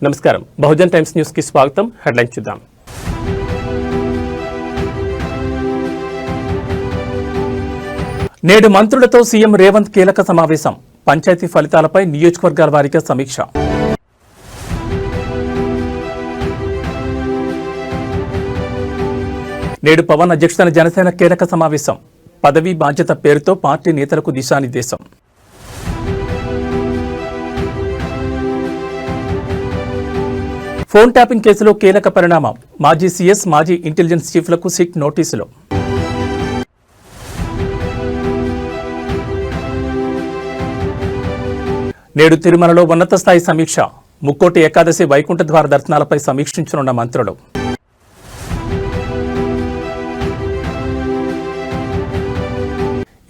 నమస్కారం. Bahujan times news కి స్వాగతం. హెడ్లైన్ చూద్దాం. నేడు మంత్రులతో సీఎం రేవంత్ కీలక సమావేశం. పంచాయతీ ఫలితాలపై నియోజకవర్గాల వారీగా సమీక్ష. నేడు పవన్ అధ్యక్షతన జనసేన కీలక సమావేశం. పదవీ బాధ్యత పేరుతో పార్టీ నేతలకు దిశానిర్దేశం. ఫోన్ ట్యాపింగ్ కేసులో కీలక పరిణామం. మాజీ సీఎస్, మాజీ ఇంటెలిజెన్స్ చీఫ్లకు సిట్ నోటీసులు. నేడు తిరుమలలో ఉన్నత స్థాయి సమీక్ష. ముక్కోటి ఏకాదశి వైకుంఠ ద్వార దర్శనాలపై సమీక్షించనున్న మంత్రులు.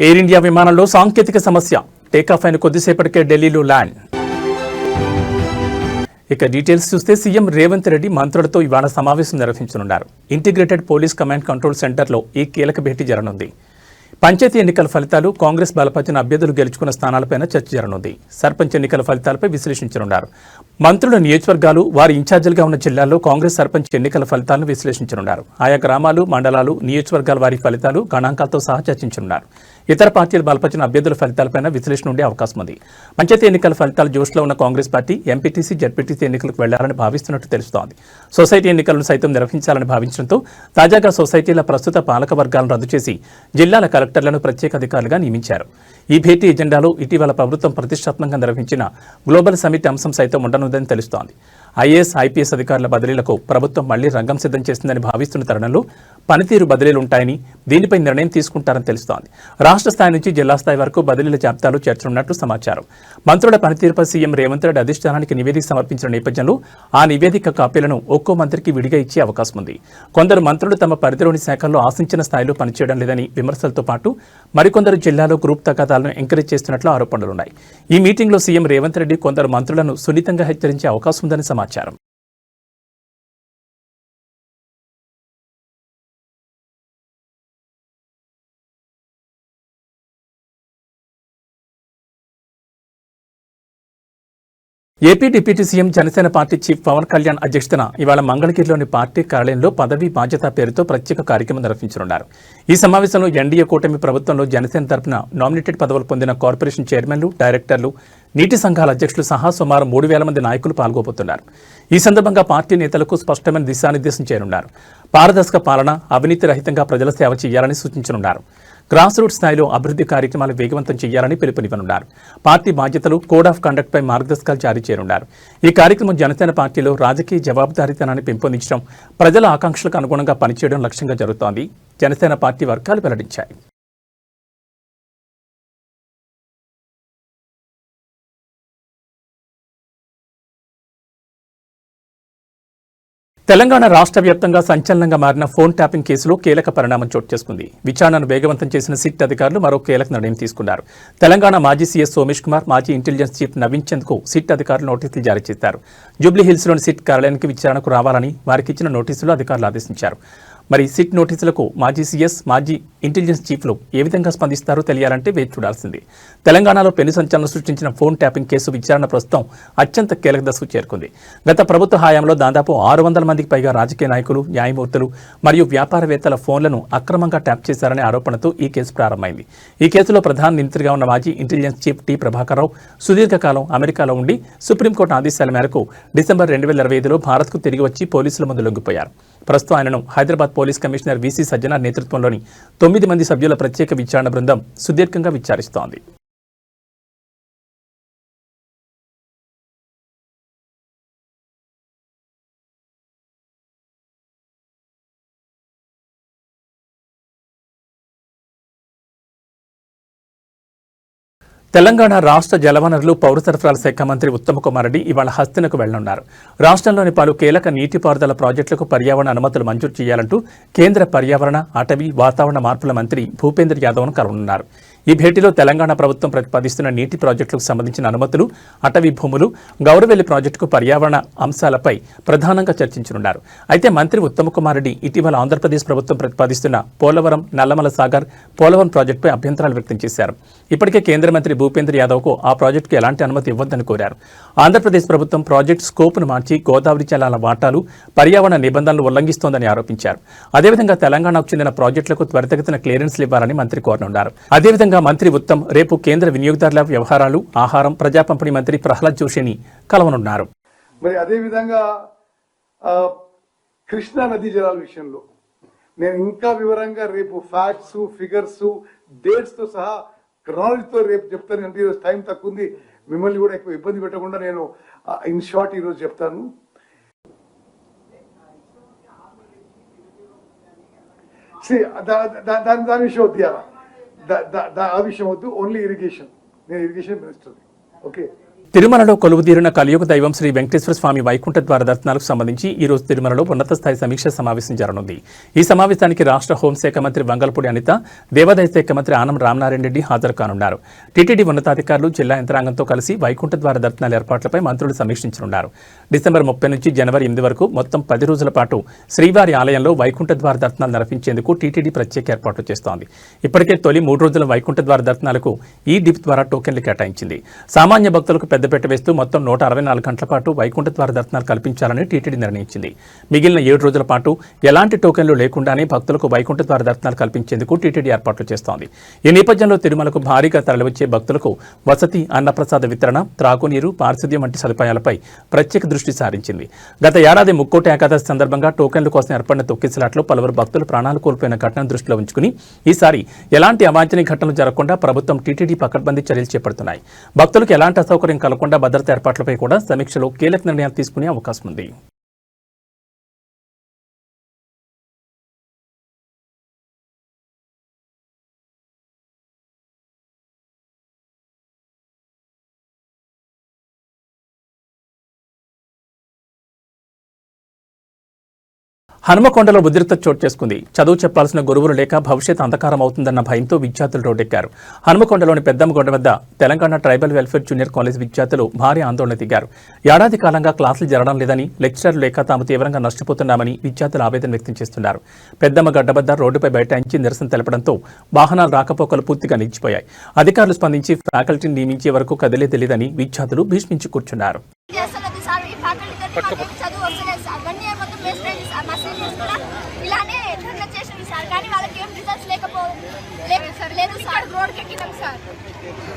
ఎయిర్ ఇండియా విమానంలో సాంకేతిక సమస్య. టేకాఫ్ అయిన కొద్దిసేపటికే ఢిల్లీలో ల్యాండ్. ఇక డీటెయిల్స్ చూస్తే సీఎం రేవంత్ రెడ్డి మంత్రులతో ఇవాళ సమావేశం నిర్వహించనున్నారు. ఇంటిగ్రేటెడ్ పోలీస్ కమాండ్ కంట్రోల్ సెంటర్లో ఈ కీలక భేటీ జరగనుంది. పంచాయతీ ఎన్నికల ఫలితాలు, కాంగ్రెస్ బలపరిచిన అభ్యర్థులు గెలుచుకున్న స్థానాలపై చర్చ జరగనుంది. సర్పంచ్ ఎన్నికల ఫలితాలపై విశ్లేషించనున్నారు. మంత్రుల నియోజకవర్గాలు, వారి ఇన్ఛార్జీలుగా ఉన్న జిల్లాల్లో కాంగ్రెస్ సర్పంచ్ ఎన్నికల ఫలితాలను విశ్లేషించనున్నారు. ఆయా గ్రామాలు, మండలాలు, నియోజకవర్గాల వారి ఫలితాలు, గణాంకాలతో సహా చర్చించనున్నారు. ఇతర పార్టీలు బలపరిచిన అభ్యర్థుల ఫలితాలపై విశ్లేషణ ఉండే అవకాశం ఉంది. పంచాయతీ ఎన్నికల ఫలితాలు జోష్లో ఉన్న కాంగ్రెస్ పార్టీ ఎంపీటీసీ, జడ్పీటీసీ ఎన్నికలకు వెళ్లాలని భావిస్తున్నట్టు తెలుస్తోంది. సొసైటీ ఎన్నికలను సైతం నిర్వహించాలని భావించడంతో తాజాగా సొసైటీల ప్రస్తుత పాలక వర్గాలను రద్దు చేసి జిల్లాల కలెక్టర్లను ప్రత్యేక అధికారులుగా నియమించారు. ఈ భేటీ ఎజెండాలో ఇటీవల ప్రభుత్వం ప్రతిష్టాత్మకంగా నిర్వహించిన గ్లోబల్ సమిట్ అంశం సైతం ఉండనుందని తెలుస్తోంది. ఐఏఎస్, ఐపీఎస్ అధికారుల బదిలీలకు ప్రభుత్వం మళ్లీ రంగం సిద్ధం చేసిందని భావిస్తున్న తరుణంలో పనితీరు బదిలీలుంటాయని, దీనిపై నిర్ణయం తీసుకుంటారని తెలుస్తోంది. రాష్ట్ర స్థాయి నుంచి జిల్లా స్థాయి వరకు బదిలీల జాబితాలు చేర్చనున్నట్లు సమాచారం. మంత్రుల పనితీరుపై సీఎం రేవంత్ రెడ్డి అధిష్టానానికి నివేదిక సమర్పించిన నేపథ్యంలో ఆ నివేదిక కాపీలను ఒక్కో మంత్రికి విడిగా ఇచ్చే అవకాశం ఉంది. కొందరు మంత్రులు తమ పరిధిలోని శాఖల్లో ఆశించిన స్థాయిలో పనిచేయడం లేదని విమర్శలతో పాటు మరికొందరు జిల్లాలో గ్రూప్ తగాదాలను ఎంకరేజ్ చేస్తున్నట్లు ఆరోపణలున్నాయి. ఈ మీటింగ్లో సీఎం రేవంత్ రెడ్డి కొందరు మంత్రులను సున్నితంగా హెచ్చరించే అవకాశం ఉందని సమాచారం. AP deputy CM, Janasena party chief Pawan Kalyan అధ్యక్షతన ఇవాళ మంగళగిరిలోని పార్టీ కార్యాలయంలో పదవీ బాధ్యత పేరుతో ప్రత్యేక కార్యక్రమం నిర్వహించనున్నారు. ఈ సమావేశంలో ఎన్డీఏ కూటమి ప్రభుత్వంలో జనసేన తరపున నామినేటెడ్ పదవులు పొందిన కార్పొరేషన్ చైర్మన్లు, డైరెక్టర్లు, నీటి సంఘాల అధ్యక్షులు సహా సుమారు 3,000 మంది నాయకులు పాల్గొబోతున్నారు. ఈ సందర్భంగా పార్టీ నేతలకు స్పష్టమైన దిశానిర్దేశం చేయనున్నారు. పారదర్శక పాలన, అవినీతి రహితంగా ప్రజల సేవ చేయాలని సూచించనున్నారు. గ్రాస్ రూట్ స్థాయిలో అభివృద్ధి కార్యక్రమాలు వేగవంతం చేయాలని పిలుపునివ్వనున్నారు. పార్టీ బాధ్యతలు, కోడ్ ఆఫ్ కండక్ట్ పై మార్గదర్శకాలు జారీ చేయనున్నారు. ఈ కార్యక్రమం జనసేన పార్టీలో రాజకీయ జవాబుదారీతనాన్ని పెంపొందించడం, ప్రజల ఆకాంక్షలకు అనుగుణంగా పనిచేయడం లక్ష్యంగా జరుగుతోంది. జనసేన పార్టీ వర్గాలు వెల్లడించాయి. తెలంగాణ రాష్ట్ర వ్యాప్తంగా సంచలనంగా మారిన ఫోన్ ట్యాపింగ్ కేసులో కీలక పరిణామం చోటు చేసుకుంది. విచారణను వేగవంతం చేసిన సిట్ అధికారులు మరో కీలక నిర్ణయం తీసుకున్నారు. తెలంగాణ మాజీ సీఎస్ సోమేష్ కుమార్, మాజీ ఇంటెలిజెన్స్ చీఫ్ నవీన్ చంద్కు సిట్ అధికారులు నోటీసులు జారీ చేశారు. జూబ్లీహిల్స్లోని సిట్ కార్యాలయానికి విచారణకు రావాలని వారికి ఇచ్చిన నోటీసులు అధికారులు ఆదేశించారు. మరి సిట్ నోటీసులకు మాజీ సీఎస్, మాజీ ఇంటెలిజెన్స్ చీఫ్లు ఏ విధంగా స్పందిస్తారో తెలియాలంటే వేచి చూడాల్సింది. తెలంగాణలో పెను సంచలనం సృష్టించిన ఫోన్ ట్యాపింగ్ కేసు విచారణ ప్రస్తుతం అత్యంత కీలక దశకు చేరుకుంది. గత ప్రభుత్వ హయాంలో దాదాపు 600 మందికి పైగా రాజకీయ నాయకులు, న్యాయమూర్తులు మరియు వ్యాపారవేత్తల ఫోన్లను అక్రమంగా ట్యాప్ చేశారనే ఆరోపణతో ఈ కేసు ప్రారంభమైంది. ఈ కేసులో ప్రధాన నిందితుడిగా ఉన్న మాజీ intelligence chief T Prabhakar Rao సుదీర్ఘకాలం అమెరికాలో ఉండి సుప్రీంకోర్టు ఆదేశాల మేరకు డిసెంబర్ 2025లో భారత్కు తిరిగి వచ్చి పోలీసుల ముందు లొంగిపోయారు. ప్రస్తుతం ఆయనను Hyderabad police commissioner VC Sajjanar నేతృత్వంలోని 9 మంది సభ్యుల ప్రత్యేక విచారణ బృందం సుదీర్ఘంగా విచారిస్తోంది. తెలంగాణ రాష్ట్ర జలవనరులు, పౌర సరఫరాల శాఖ మంత్రి ఉత్తమ్ కుమార్ రెడ్డి ఇవాళ హస్తినకు వెళ్లనున్నారు. రాష్ట్రంలోని పలు కీలక నీటిపారుదల ప్రాజెక్టులకు పర్యావరణ అనుమతులు మంజూరు చేయాలంటూ కేంద్ర పర్యావరణ, అటవీ, వాతావరణ మార్పుల మంత్రి భూపేంద్ర యాదవ్ను కలవనున్నారు. ఈ భేటీలో తెలంగాణ ప్రభుత్వం ప్రతిపాదిస్తున్న నీటి ప్రాజెక్టులకు సంబంధించిన అనుమతులు, అటవీ భూములు, గౌరవెల్లి ప్రాజెక్టుకు పర్యావరణ అంశాలపై ప్రధానంగా చర్చించనున్నారు. అయితే మంత్రి ఉత్తమ్ కుమార్ రెడ్డి ఇటీవల ఆంధ్రప్రదేశ్ ప్రభుత్వం ప్రతిపాదిస్తున్న పోలవరం, నల్లమల సాగర్, పోలవరం ప్రాజెక్టుపై అభ్యంతరాలు వ్యక్తం చేశారు. ఇప్పటికే కేంద్ర మంత్రి భూపేంద్ర యాదవ్కు ఆ ప్రాజెక్టుకు ఎలాంటి అనుమతి ఇవ్వొద్దని కోరారు. ఆంధ్రప్రదేశ్ ప్రభుత్వం ప్రాజెక్టు స్కోప్ను మార్చి గోదావరి జలాల వాటాలు, పర్యావరణ నిబంధనలు ఉల్లంఘిస్తోందని ఆరోపించారు. అదేవిధంగా తెలంగాణకు చెందిన ప్రాజెక్టులకు త్వరితగతిన క్లియరెన్స్లు ఇవ్వాలని మంత్రి కోరనున్నారు. అదేవిధంగా మంత్రి ఉత్తమ్ రేపు కేంద్ర వినియోగదారుల వ్యవహారాలు, ఆహారం, ప్రజా పంపిణీ మంత్రి ప్రహ్లాద్ జోషిని కలవనున్నారు. మరి అదేవిధంగా కృష్ణా నదీ జలాల విషయంలో నేను ఇంకా వివరంగా రేపు ఫ్యాక్ట్స్, ఫిగర్స్, డేట్స్ తో సహా క్రానలజీతో రేపు చెప్తాను. అంటే ఈరోజు టైం తక్కువ ఉంది, మిమ్మల్ని కూడా ఎక్కువ ఇబ్బంది పెట్టకుండా నేను ఇన్ షార్ట్ ఈరోజు చెప్తాను. దాని విషయం వద్దు, ఆ విషయం వద్దు, ఓన్లీ ఇరిగేషన్. నేను ఇరిగేషన్ మినిస్టర్. ఓకే. తిరుమలలో కొలువుదీరిన కలియుగ దైవం శ్రీ వెంకటేశ్వర స్వామి వైకుంఠ ద్వార దర్శనాలకు సంబంధించి ఈ రోజు తిరుమలలో ఉన్నత స్థాయి సమీక్ష సమావేశం జరగనుంది. ఈ సమావేశానికి రాష్ట్ర హోంశాఖ మంత్రి వంగలపూడి అనిత, దేవాదాయ శాఖ మంత్రి ఆనం రామనారాయణ రెడ్డి హాజరు కానున్నారు. టీటీడీ ఉన్నతాధికారులు, జిల్లా యంత్రాంగంతో కలిసి వైకుంఠ ద్వార దర్శనాల ఏర్పాట్లపై మంత్రులు సమీక్షించనున్నారు. డిసెంబర్ 30 నుంచి జనవరి 8 వరకు మొత్తం 10 రోజుల పాటు శ్రీవారి ఆలయంలో వైకుంఠ ద్వార దర్శనాలు నిర్వహించేందుకు టీటీడీ ప్రత్యేక ఏర్పాట్లు చేస్తోంది. ఇప్పటికే తొలి 3 రోజుల వైకుంఠ ద్వార దర్శనాలకు ఈ డిప్ ద్వారా టోకెన్లు కేటాయించింది. సామాన్య భక్తులకు పెద్దపీట వేస్తూ మొత్తం 164 గంటల పాటు వైకుంఠ ద్వార దర్శనాలు కల్పించాలని టీటీడీ నిర్ణయించింది. మిగిలిన 7 రోజుల పాటు ఎలాంటి టోకెన్లు లేకుండానే భక్తులకు వైకుంఠ ద్వార దర్శనాలు కల్పించేందుకు టీటీడీ ఏర్పాట్లు చేస్తోంది. ఈ నేపథ్యంలో తిరుమలకు భారీగా తరలివచ్చే భక్తులకు వసతి, అన్నప్రసాద వితరణ, త్రాగునీరు, పారిశుద్ధ్యం వంటి సదుపాయాలపై ప్రత్యేక దృష్టి సారించింది. గత ఏడాది ముక్కోటి ఏకాదశి సందర్భంగా టోకెన్ల కోసం ఏర్పడిన తొక్కిసలాట్లో పలువురు భక్తులు ప్రాణాలు కోల్పోయిన ఘటనను దృష్టిలో ఉంచుకుని ఈసారి ఎలాంటి అవాంఛనీయ ఘటనలు జరగకుండా ప్రభుత్వం టీటీడీ పకడ్బందీ చర్యలు చేపడుతున్నాయి. భక్తులకు ఎలాంటి అసౌకర్యం కలగకుండా భద్రతా ఏర్పాట్లపై కూడా సమీక్షలో కీలక నిర్ణయాలు తీసుకునే అవకాశం ఉంది. హనుమకొండలో ఉద్రిక్త చోటు చేసుకుంది. చదువు చెప్పాల్సిన గురువులు లేక భవిష్యత్ అంధకారం అవుతుందన్న భయంతో విద్యార్థులు రోడ్డెక్కారు. హనుమకొండలోని పెద్దమ్మగొండ వద్ద Telangana tribal welfare junior college విద్యార్థులు భారీ ఆందోళన దిగారు. ఏడాది కాలంగా క్లాసులు జరగడం లేదని, లెక్చరర్లు లేక తాము తీవ్రంగా నష్టపోతున్నామని విద్యార్థులు ఆవేదన వ్యక్తం చేస్తున్నారు. పెద్దమ్మగడ్డ వద్ద రోడ్డుపై బైఠాయించి నిరసన తెలపడంతో వాహనాల రాకపోకలు పూర్తిగా నిలిచిపోయాయి. అధికారులు స్పందించి ఫ్యాకల్టీని నియమించే వరకు కదిలే తెలియదని విద్యార్థులు భీష్మించి కూర్చున్నారు. ఇలానే ధర్నా చేసింది సార్, కానీ వాళ్ళకి ఏం రిజల్ట్స్ లేదు సార్. రోడ్కి ఎక్కినాం సార్,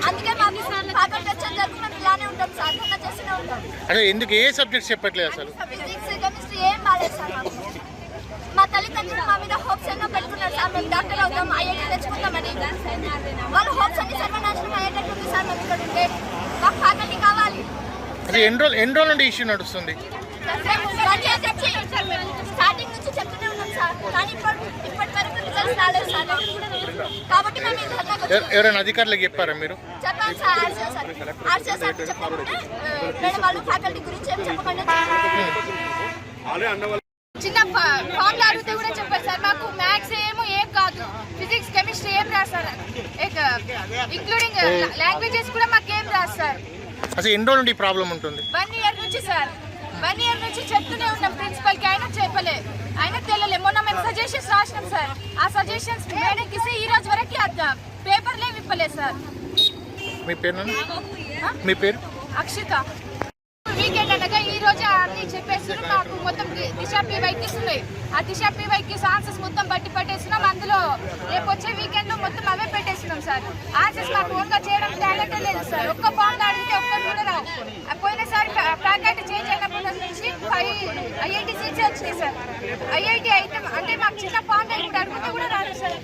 అందుకే మాకు ఫ్యాకల్టీ వచ్చేంత వరకు మేము ఇలానే ఉంటాం సార్, ధర్నా చేస్తూనే ఉంటాం. అంటే ఎందుకు ఏ సబ్జెక్ట్స్ చెప్పట్లేదు అసలు? ఫిజిక్స్, కెమిస్ట్రీ ఏం బాలేదు సార్. మా తల్లిదండ్రులు మా మీద హోప్స్ ఎన్నో పెట్టుకున్నారు సార్, మేము డాక్టర్ అవుతాం, ఐఐటీ తెచ్చుకుంటామని. వాళ్ళ హోప్స్ అన్ని సర్వనాశనం అయ్యేటట్టుంది సార్. మేము ఇక్కడ ఉంటే మాకు ఫ్యాకల్టీ కావాలి. అది ఎన్ని రోజుల నుండి ఇష్యూ నడుస్తుంది? స్టార్టింగ్ నుంచి చెప్తూనే ఉన్నాం సార్, కానీ ఇప్పటి వరకు రిజల్ట్స్ రాలేదు సార్. కాబట్టి మేము ఎవరైనా అధికారులకు చెప్పారా మీరు? చెప్పాను సార్, ఆర్సీఓ సార్ చెప్పకుంటే మేడం వాళ్ళు ఫ్యాకల్టీ గురించి ఏం చెప్పకుండా చిన్న ఫామ్లు అడిగితే కూడా చెప్పారు సార్. మాకు మ్యాథ్స్ ఏం కాదు, ఫిజిక్స్, కెమిస్ట్రీ ఏం రాస్తారు, ఇంక్లూడింగ్ లాంగ్వేజెస్ కూడా మాకేం రాదు సార్. అసలు ఎన్ని రోజుల నుండి ప్రాబ్లం ఉంటుంది? 1 ఇయర్ నుంచి సార్. 1 ఇయర్ నుంచి చెప్తూనే ఉన్నాం ప్రిన్సిపల్కి, ఆయన చెప్పలే, ఆయన తెలియలే. మొన్న మేము సజెషన్స్ రాసినాం సార్, ఆ సజెషన్స్ మేడంకి ఇస్తే ఈ రోజు వరకు పేపర్లే విప్పలేదు సార్. మీ పేరు? మీ పేరు? అక్షిత. వీకెండ్ అనగా ఈ రోజు అన్ని చెప్పేస్తున్నాం. మాకు మొత్తం దిశ పీవైకి ఉన్నాయి, ఆ దిశ పీవైకి ఆన్సర్స్ మొత్తం బట్టి పట్టేస్తున్నాం. అందులో రేపు వచ్చే వీకెండ్ లో మొత్తం అవే పెట్టేస్తున్నాం సార్. ఆన్సర్స్ మాకు ఓన్గా చేయడం టాలెంట్ లేదు సార్. ఒక్క ఫామ్ అడిగితే ఒక్కరు కూడా రావు. పోయినసారి ఫ్యాకల్టీ చేంజ్ అయినప్పటి నుంచి 5 ఐఐటి సీట్స్ వచ్చినాయి సార్. ఐఐటి అయితే అంటే మాకు చిన్న ఫామ్ అడిగితే కూడా రాదు సార్.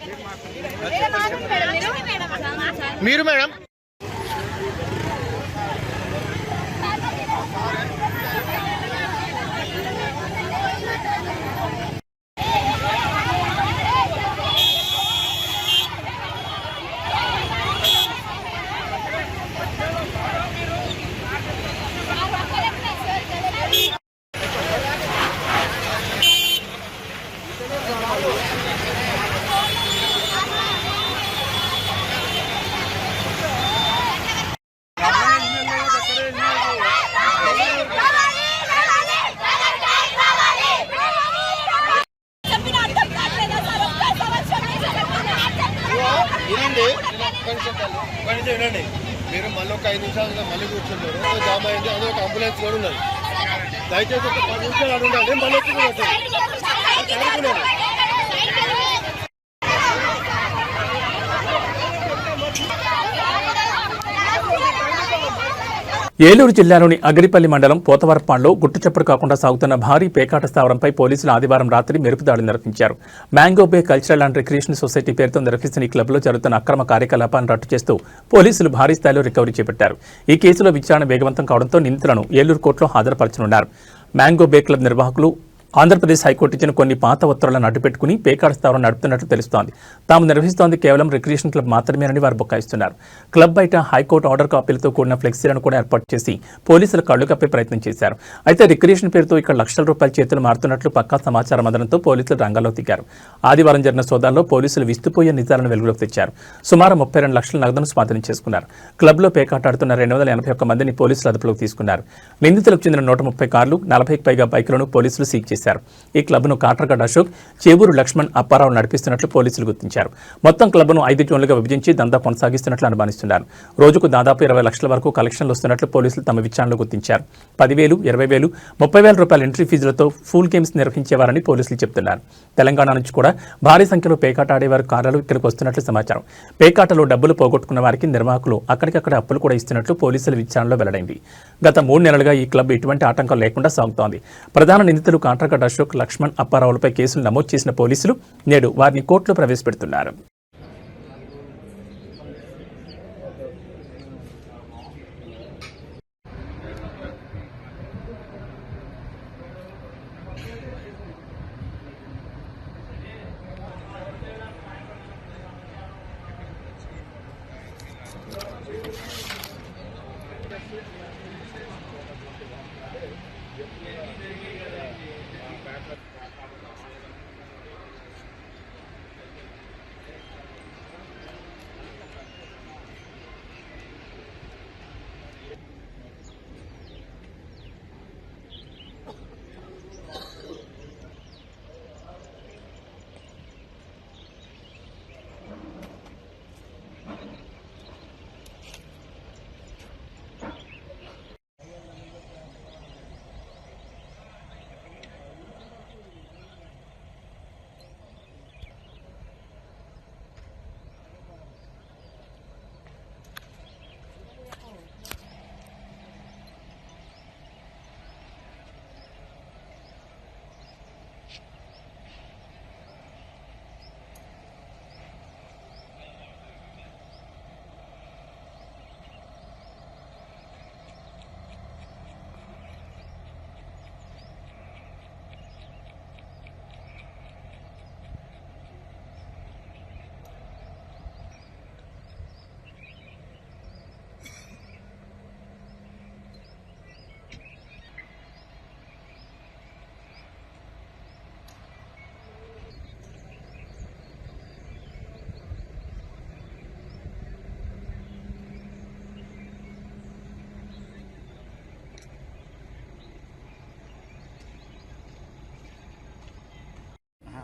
మీరు మేడం 5 నిమిషాలు మళ్ళీ కూర్చున్నారు జామ్ అయింది. అదే ఒక అంబులెన్స్ కూడా ఉన్నది. దయచేసి ఒక 10 నిమిషాలు అడుగుండాలి. మళ్ళీ ఏలూరు జిల్లాలోని అగిరిపల్లి మండలం పోతవరపాడులో గుట్టుచప్పుడు కాకుండా సాగుతున్న భారీ పేకాట స్థావరంపై పోలీసులు ఆదివారం రాత్రి మెరుపుదాడి నిర్వహించారు. Mango Bay cultural and recreation society పేరుతో నిర్వహిస్తున్న ఈ క్లబ్లో జరుగుతున్న అక్రమ కార్యకలాపాలను రట్టు చేస్తూ పోలీసులు భారీ స్థాయిలో రికవరీ చేపట్టారు. ఈ కేసులో విచారణ వేగవంతం కావడంతో నిందితులను ఏలూరు కోర్టులో హాజరుపరచనున్నారు. మ్యాంగో బే క్లబ్ నిర్వాహకులు ఆంధ్రప్రదేశ్ హైకోర్టు ఇచ్చిన కొన్ని పాత ఉత్తర్వులను అడ్డుపెట్టుకుని పేకాట స్థావరం నడుపుతున్నట్లు తెలుస్తోంది. తాము నిర్వహిస్తోంది కేవలం రిక్రియేషన్ క్లబ్ మాత్రమేనని వారు బుకాయిస్తున్నారు. క్లబ్ బయట హైకోర్టు ఆర్డర్ కాపీలతో కూడిన ఫ్లెక్సీలను కూడా ఏర్పాటు చేసి పోలీసులు కళ్లు కప్పే ప్రయత్నం చేశారు. అయితే రిక్రియేషన్ పేరుతో ఇక్కడ లక్షల రూపాయల చేతులు మారుతున్నట్లు పక్కా సమాచారం అందడంతో పోలీసులు రంగంలో దిగారు. ఆదివారం జరిగిన సోదాల్లో పోలీసులు విస్తుపోయే నిజాలను వెలుగులోకి తెచ్చారు. సుమారు 32 లక్షల నగదును స్వాధీనం చేసుకున్నారు. క్లబ్లో పేకాట ఆడుతున్న 281 మందిని పోలీసులు అదుపులోకి తీసుకున్నారు. నిందితులకు చెందిన 130 కార్లు, 40కి పైగా బైకులను పోలీసులు సీజ్ చేశారు. ఈ క్లబ్ను కాట్రగడ్డ అశోక్, చేవూరు లక్ష్మణ్, అప్పారావు నడిపిస్తున్నట్లు పోలీసులు గుర్తించారు. మొత్తం క్లబ్ను 5 జోన్లుగా విభజించి దందా కొనసాగిస్తున్నట్లు అనుమానిస్తున్నారు. రోజుకు దాదాపు 20 లక్షల వరకు కలెక్షన్లు వస్తున్నట్లు పోలీసులు తమ విచారణలో గుర్తించారు. 10,000, 20,000, 30,000 రూపాయల ఎంట్రీ ఫీజులతో ఫుల్ గేమ్స్ నిర్వహించేవారని పోలీసులు చెబుతున్నారు. తెలంగాణ నుంచి కూడా భారీ సంఖ్యలో పేకాట ఆడేవారు కార్లు ఇక్కడికి వస్తున్నట్లు సమాచారం. పేకాటలో డబ్బులు పోగొట్టుకున్న వారికి నిర్వాహకులు అక్కడికక్కడ అప్పులు కూడా ఇస్తున్నట్లు పోలీసుల విచారణలో వెల్లడైంది. గత 3 నెలలుగా ఈ క్లబ్ ఎటువంటి ఆటంకం లేకుండా సాగుతోంది. ప్రధాన నిందితులు కాట్రగడ్డ అశోక్, లక్ష్మణ్, అప్పారావులపై కేసులు నమోదు చేసిన పోలీసులు నేడు వారిని కోర్టులో ప్రవేశపెడుతున్నారు.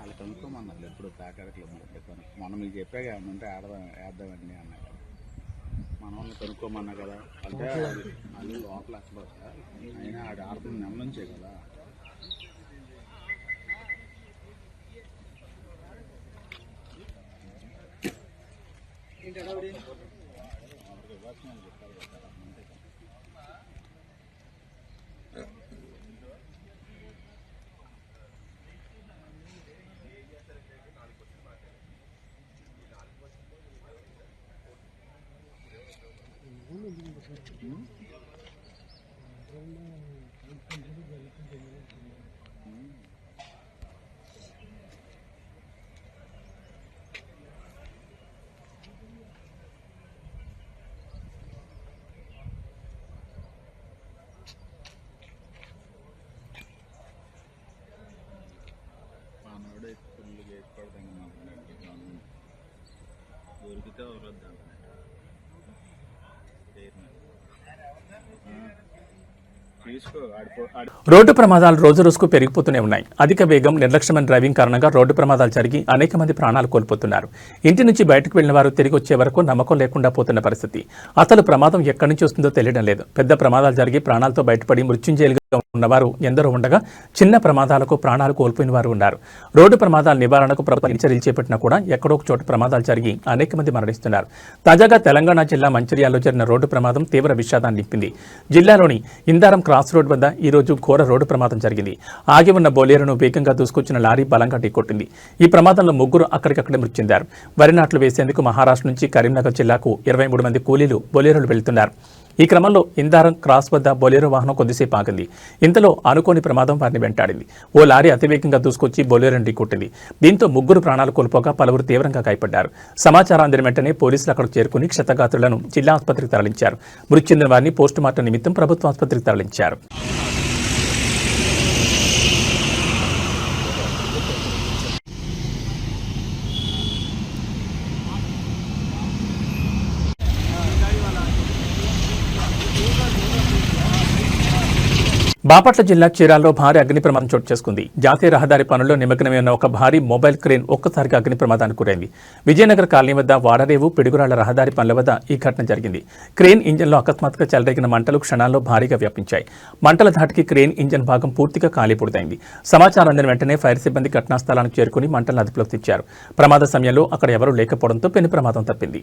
వాళ్ళు కనుక్కోమన్నారు ఎప్పుడు పేకాట క్లబ్లో మనం మీకు చెప్పాక ఏమన్నా ఉంటే వేద్దామండి అన్నారు. మన వాళ్ళని కనుక్కోమన్నా కదా అంటే వాళ్ళు లోపల అసలు అయినా ఆడు ఆడుతున్న నెల నుంచే కదా. మనోడే ఫుల్గా వేసుకోవడానికి మాట్లాడండి. దొరికితే వదలొద్దు. రోడ్డు ప్రమాదాలు రోజు రోజుకు పెరిగిపోతూనే ఉన్నాయి. అధిక వేగం, నిర్లక్ష్యమైన డ్రైవింగ్ కారణంగా రోడ్డు ప్రమాదాలు జరిగి అనేక మంది ప్రాణాలు కోల్పోతున్నారు. ఇంటి నుంచి బయటకు వెళ్లిన వారు తిరిగి వచ్చే వరకు నమ్మకం లేకుండా పోతున్న పరిస్థితి. అసలు ప్రమాదం ఎక్కడి నుంచి వస్తుందో తెలియడం లేదు. పెద్ద ప్రమాదాలు జరిగి ప్రాణాలతో బయటపడి మృత్యుంజయులుగా ఉన్నవారు ఎందరో ఉండగా చిన్న ప్రమాదాలకు ప్రాణాలు కోల్పోయిన వారు ఉన్నారు. రోడ్డు ప్రమాదాల నివారణకు ప్రభుత్వం చర్యలు చేపట్టినా కూడా ఎక్కడో ఒక చోట ప్రమాదాలు జరిగి అనేక మంది మరణిస్తున్నారు. తాజాగా తెలంగాణ జిల్లా మంచిర్యాలలో జరిగిన రోడ్డు ప్రమాదం తీవ్ర విషాదాన్ని నింపింది. జిల్లాలోని ఇందారం క్రాస్ రోడ్ వద్ద ఈ రోజు ఘోర రోడ్డు ప్రమాదం జరిగింది. ఆగి ఉన్న బొలేరోను వేగంగా దూసుకొచ్చిన లారీ బలంగా ఢీకొట్టింది. ఈ ప్రమాదంలో ముగ్గురు అక్కడికక్కడే మృతి చెందారు. వరి నాట్లు వేసేందుకు మహారాష్ట్ర నుంచి కరీంనగర్ జిల్లాకు 23 మంది కూలీలు బొలేరోలు వెళ్తున్నారు. ఈ క్రమంలో ఇందారం క్రాస్ వద్ద బొలేరో వాహనం కొద్దిసేపు ఆగింది. ఇంతలో అనుకోని ప్రమాదం వారిని వెంటాడింది. ఓ లారీ అతివేగంగా దూసుకొచ్చి బొలేరోని ఢీకొట్టింది. దీంతో ముగ్గురు ప్రాణాలు కోల్పోగా పలువురు తీవ్రంగా గాయపడ్డారు. సమాచారం అందిన వెంటనే పోలీసులు అక్కడికి చేరుకుని క్షతగాత్రులను జిల్లా ఆసుపత్రికి తరలించారు. మృతి చెందిన వారిని పోస్టుమార్టం నిమిత్తం ప్రభుత్వ ఆసుపత్రికి తరలించారు. బాపట్ల జిల్లా చీరాల్లో భారీ అగ్ని ప్రమాదం చోటు చేసుకుంది. జాతీయ రహదారి పనుల్లో నిమగ్నమై ఉన్న ఒక భారీ మొబైల్ క్రేన్ ఒక్కసారిగా అగ్ని ప్రమాదానికి గురైంది. విజయనగర్ కాలనీ వద్ద వాడరేవు పిడుగురాళ్ల రహదారి పనుల వద్ద ఈ ఘటన జరిగింది. క్రేన్ ఇంజన్లో అకస్మాత్తుగా చెలరేగిన మంటలు క్షణాల్లో భారీగా వ్యాపించాయి. మంటల ధాటికి క్రేన్ ఇంజన్ భాగం పూర్తిగా కాలిపూడిదైంది. సమాచారం అందిన వెంటనే ఫైర్ సిబ్బంది ఘటనా స్థలానికి చేరుకుని మంటలను అదుపులోకి తెచ్చారు. ప్రమాద సమయంలో అక్కడ ఎవరూ లేకపోవడంతో పెను ప్రమాదం తప్పింది.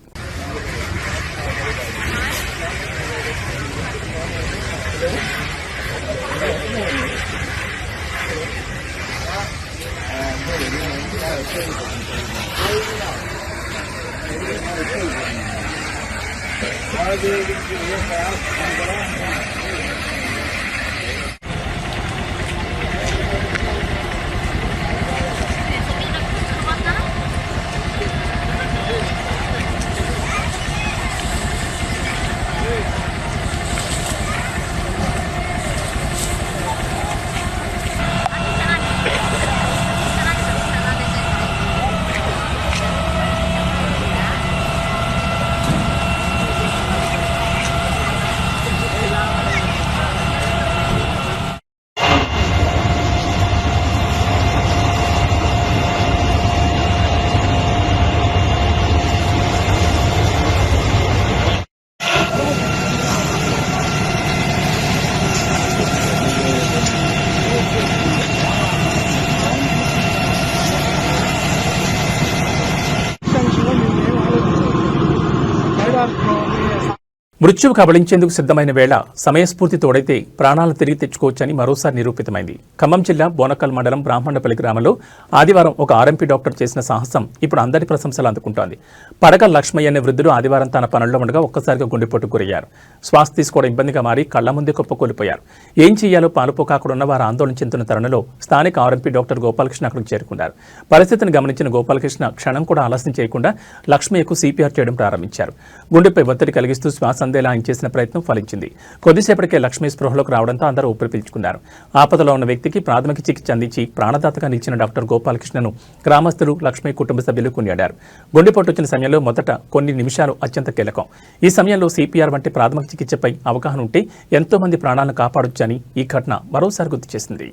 మృత్యువు కబళించేందుకు సిద్ధమైన వేళ సమయస్ఫూర్తి తోడైతే ప్రాణాలను తిరిగి తెచ్చుకోవచ్చని మరోసారి నిరూపితమైంది. ఖమ్మం జిల్లా బోనకల్ మండలం బ్రాహ్మణపల్లి గ్రామంలో ఆదివారం ఒక ఆర్ఎంపీ డాక్టర్ చేసిన సాహసం ఇప్పుడు అందరి ప్రశంసలు అందుకుంటోంది. పడక లక్ష్మయ్య అనే వృద్ధుడు ఆదివారం తన పనుల్లో ఉండగా ఒక్కసారిగా గుండెపోటుకు గురయ్యారు. శ్వాస తీసుకోవడం ఇబ్బందిగా మారి కళ్ల ముందే కుప్పకూలిపోయారు. ఏం చేయాలో పాలుపోక ఉన్న వారు ఆందోళన చెందుతున్న తరుణంలో స్థానిక ఆర్ఎంపీ డాక్టర్ గోపాలకృష్ణ అక్కడికి చేరుకున్నారు. పరిస్థితిని గమనించిన గోపాలకృష్ణ క్షణం కూడా ఆలస్యం చేయకుండా లక్ష్మయ్యకు సిపిఆర్ చేయడం ప్రారంభించారు. గుండెపై ఒత్తిడి కలిగిస్తూ శ్వాస అందేలా ఆయన చేసిన ప్రయత్నం ఫలించింది. కొద్దిసేపటికే లక్ష్మీ స్పృహలోకి రావడంతో అందరూ ఊపిరి పీల్చుకున్నారు. ఆపదలో ఉన్న వ్యక్తికి ప్రాథమిక చికిత్స అందించి ప్రాణదాతగా నిలిచిన డాక్టర్ గోపాలకృష్ణను గ్రామస్తులు, లక్ష్మీ కుటుంబ సభ్యులు కొనియాడారు. గుండెపోటు వచ్చిన సమయంలో మొదట కొన్ని నిమిషాలు అత్యంత కీలకం. ఈ సమయంలో సిపిఆర్ వంటి ప్రాథమిక చికిత్సపై అవగాహన ఉంటే ఎంతో మంది ప్రాణాలను కాపాడొచ్చని ఈ ఘటన మరోసారి గుర్తు చేసింది.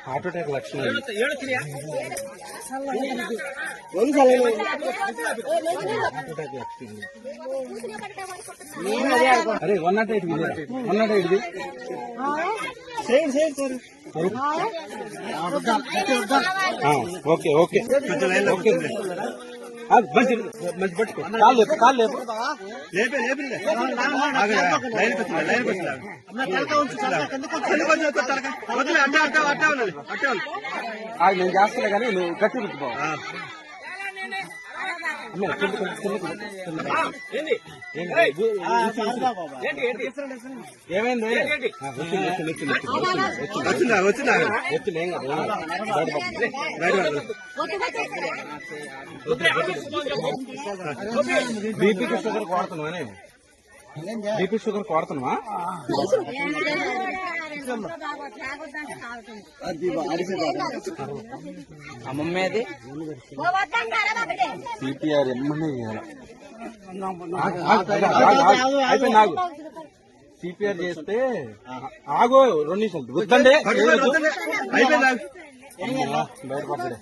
హార్ట్ అటాక్ లక్షణం అరే 108 108 ఓకే ఓకే ఓకే మంచి మంచి పట్టుకో కాలు లేపు కాలు లేపు లేపే లేపే నేను చేస్తున్నా కానీ నువ్వు గట్టి రుద్దుకో. ఏమైంది వచ్చిందా వచ్చిందా వచ్చింది ఏం కాదు బీపీకి షుగర్ కొడుతున్నావా? బీపీ షుగర్ కొడుతున్నావా? అమ్మమ్మేది సిపిఆర్ అయిపోయింది నాకు సిపిఆర్ చేస్తే ఆగో 2 నిమిషాలు వద్దండి బయటపడ్డాడే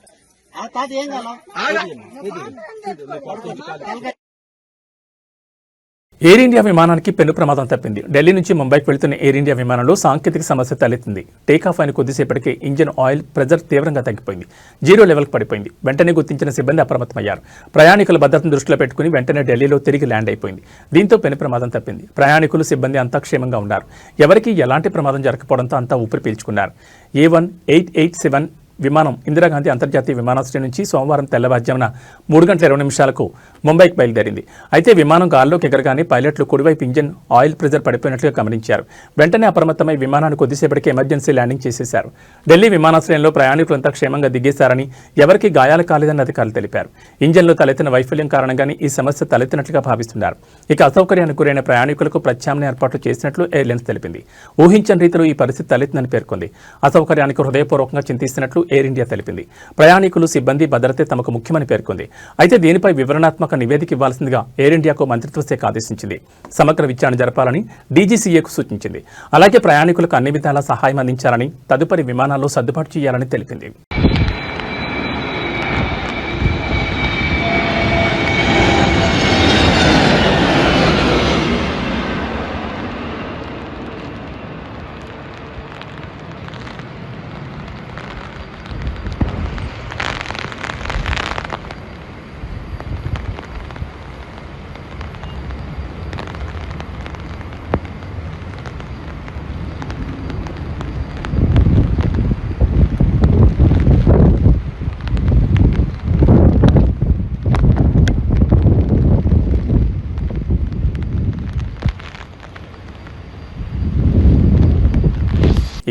ఎయిర్ ఇండియా విమానానికి పెను ప్రమాదం తప్పింది. ఢిల్లీ నుంచి ముంబైకి వెళుతున్న ఎయిర్ ఇండియా విమానంలో సాంకేతిక సమస్య తలెత్తింది. టేకాఫ్ అయిన కొద్దిసేపటికే ఇంజిన్ ఆయిల్ ప్రెజర్ తీవ్రంగా తగ్గిపోయింది. 0 లెవెల్కి పడిపోయింది. వెంటనే గుర్తించిన సిబ్బంది అప్రమత్తమయ్యారు. ప్రయాణికుల భద్రతను దృష్టిలో పెట్టుకుని వెంటనే ఢిల్లీలో తిరిగి ల్యాండ్ అయిపోయింది. దీంతో పెను ప్రమాదం తప్పింది. ప్రయాణికులు సిబ్బంది అంతా క్షేమంగా ఉన్నారు. ఎవరికీ ఎలాంటి ప్రమాదం జరగకపోవడంతో అంతా ఊపిరి పీల్చుకున్నారు. A1887 విమానం ఇందిరాగాంధీ అంతర్జాతీయ విమానాశ్రయం నుంచి సోమవారం తెల్లవారుజామున 3:20 ముంబైకి బయలుదేరింది. అయితే విమానం గాల్లోకి ఎగరగానే పైలట్లు కుడివైపు ఇంజిన్ ఆయిల్ ప్రెజర్ పడిపోయినట్లుగా గమనించారు. వెంటనే అప్రమత్తమై విమానాన్ని కొద్దిసేపటికి ఎమర్జెన్సీ ల్యాండింగ్ చేసేశారు. ఢిల్లీ విమానాశ్రయంలో ప్రయాణికులంతా క్షేమంగా దిగేశారని, ఎవరికీ గాయాలు కాలేదని అధికారులు తెలిపారు. ఇంజిన్లో తలెత్తిన వైఫల్యం కారణంగానే ఈ సమస్య తలెత్తినట్లుగా భావిస్తున్నారు. ఇక అసౌకర్యానికి గురైన ప్రయాణికులకు ప్రత్యామ్నాయ ఏర్పాట్లు చేసినట్లు ఎయిర్లైన్స్ తెలిపింది. ఊహించని రీతిలో ఈ పరిస్థితి తలెత్తిందని పేర్కొంది. అసౌకర్యానికి హృదయపూర్వకంగా చింతిస్తున్నట్లు ఎయిర్ ఇండియా తెలిపింది. ప్రయాణికులు సిబ్బంది భద్రతే తమకు ముఖ్యమని పేర్కొంది. అయితే దీనిపై వివరణాత్మక నివేదిక ఇవ్వాల్సిందిగా ఎయిర్ ఇండియాకు మంత్రిత్వ శాఖ ఆదేశించింది. సమగ్ర విచారణ జరపాలని డీజీసీఏకు సూచించింది. అలాగే ప్రయాణికులకు అన్ని విధాలా సహాయం అందించాలని, తదుపరి విమానాల్లో సర్దుబాటు చేయాలని తెలిపింది.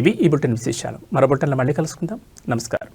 ఇవి ఈ బులెటిన్ విశేషాలు. మరో బులెటిన్లో మళ్ళీ కలుసుకుందాం. నమస్కారం.